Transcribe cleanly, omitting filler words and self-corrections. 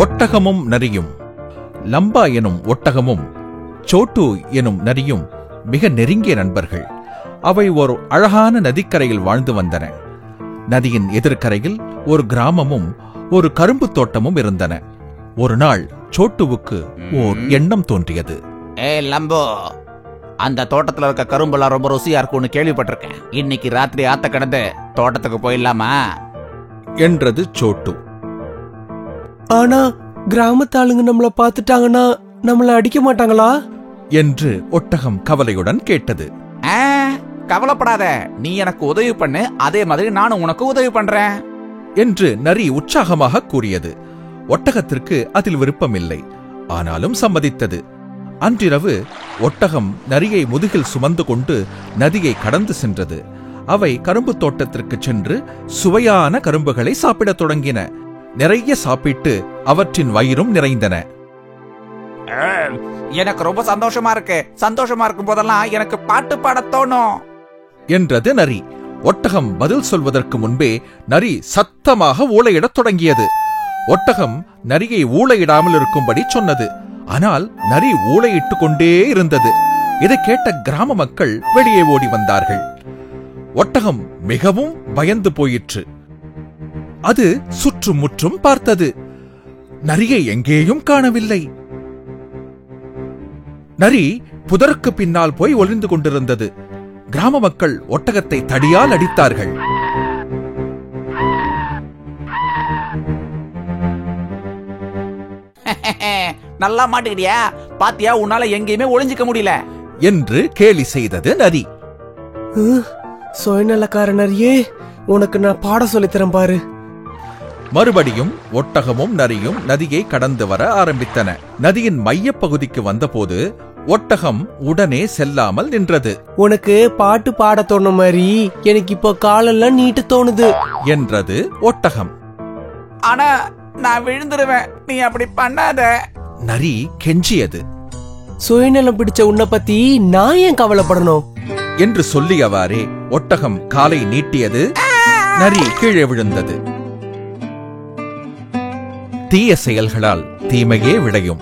ஒட்டகமும் நரியும். லம்பா எனும் ஒட்டகமும் சோட்டு எனும் நரியும் மிக நெருங்கிய நண்பர்கள். அவை ஒரு அழகான நதிக்கரையில் வாழ்ந்து வந்தன. நதியின் எதிர்கரையில் ஒரு கிராமமும் ஒரு கரும்பு தோட்டமும் இருந்தன. ஒரு நாள் சோட்டுவுக்கு ஓர் எண்ணம் தோன்றியது. லம்போ, அந்த தோட்டத்துல இருக்க கரும்புலாம் ரொம்ப ருசியா இருக்கும்னு கேள்விப்பட்டிருக்கேன். இன்னைக்கு ராத்திரி ஆத்த கடந்து தோட்டத்துக்கு போயிடலாமா என்றது சோட்டு. ஆனா கிராமத்தாளுங்க நம்மள பாத்துட்டாங்கன்னா நம்மள அடிக்க மாட்டாங்களா என்று ஒட்டகம் கவலையுடன் கேட்டது. கவலைப்படாத, நீ எனக்கு உதவி பண்ணு, அதே மாதிரி நானும் உனக்கு உதவி பண்றேன் என்று நரி உற்சாகமாக கூறியது. ஒட்டகத்திற்கு அதில் விருப்பமில்லை, ஆனாலும் சம்மதித்தது. அன்றிரவு ஒட்டகம் நரியை முதுகில் சுமந்து கொண்டு நதியை கடந்து சென்றது. அவை கரும்பு தோட்டத்திற்கு சென்று சுவையான கரும்புகளை சாப்பிடத் தொடங்கின. நிறைய சாப்பிட்டு அவற்றின் வயிறும் நிறைந்தன. எனக்கு ரொம்ப சந்தோஷமா இருக்கு. சந்தோஷமா இருக்கும் போதெல்லாம் எனக்கு பாட்டு பாடத் தோணும் என்றது நரி. ஒட்டகம் பதில் சொல்வதற்கு முன்பே நரி சத்தமாக ஊளையிடத் தொடங்கியது. ஒட்டகம் நரியை ஊளையிடாமல் இருக்கும்படி சொன்னது. ஆனால் நரி ஊளையிட்டுக் கொண்டே இருந்தது. இதை கேட்ட கிராம மக்கள் வெளியே ஓடி வந்தார்கள். ஒட்டகம் மிகவும் பயந்து போயிற்று. அது சுற்றும் முற்றும் பார்த்தது. நரியை எங்கேயும் காணவில்லை. நரி புதருக்கு பின்னால் போய் ஒளிந்து கொண்டிருந்தது. கிராம மக்கள் ஒட்டகத்தை தடியால் அடித்தார்கள். நல்லா மாட்டுக்கிறியா? பாத்தியா, உன்னால எங்கேயுமே ஒளிஞ்சிக்க முடியல என்று கேலி செய்தது நரி. சுயநலக்கார நரியே, உனக்கு நான் பாட சொல்லித்தரேன் பாரு. மறுபடியும் ஒட்டகமும் நரியும் நதியை கடந்து வர ஆரம்பித்தன. நதியின் மைய பகுதிக்கு வந்தபோது ஒட்டகம் உடனே செல்லாமல் நின்றது. உனக்கு பாட்டு பாட தோணும் மாதிரி எனக்கு இப்போ காலெல்லாம் நீட்டு தோணுது என்றது ஒட்டகம். ஆனா நான் விழுந்துருவேன், நீ அப்படி பண்ணாத நரி கெஞ்சியது. சுயநலம் பிடிச்ச உன்னை பத்தி நான் ஏன் கவலைப்படணும் என்று சொல்லியவாறே ஒட்டகம் காலை நீட்டியது. நரி கீழே விழுந்தது. தீய செயல்களால் தீமையே விளையும்.